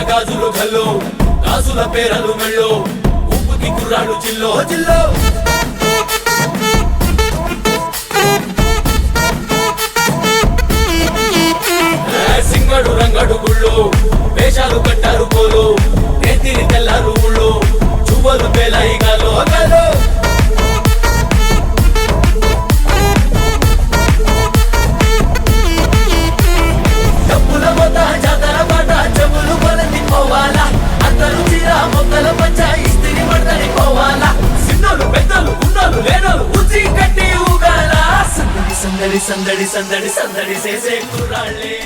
గాజులు గల్లో గాజుల పేరలు మెళ్ళో ఉప్పుకి కుర్రాడు జిల్లో జిల్లో సింగడు రంగడు గుళ్ళు వేషాలు కట్టారు పోలు నేతిని తెల్లారు ఊళ్ళు చువ్వలు పేలాయి గాలో గాలో డబ్బుల మొత్త జాతర పాట చెవులు కొలది పోవాలా అందరూ చీర మొక్కల పంచ ఇస్తిరి పడదని పోవాలా సిన్నోలు పెద్దలు ఉన్నోలు లేనోలు ఉచి కట్టి ఊగాల సందడి సందడి సందడి సందడి సందడి చేసే కుర్రాళ్ళే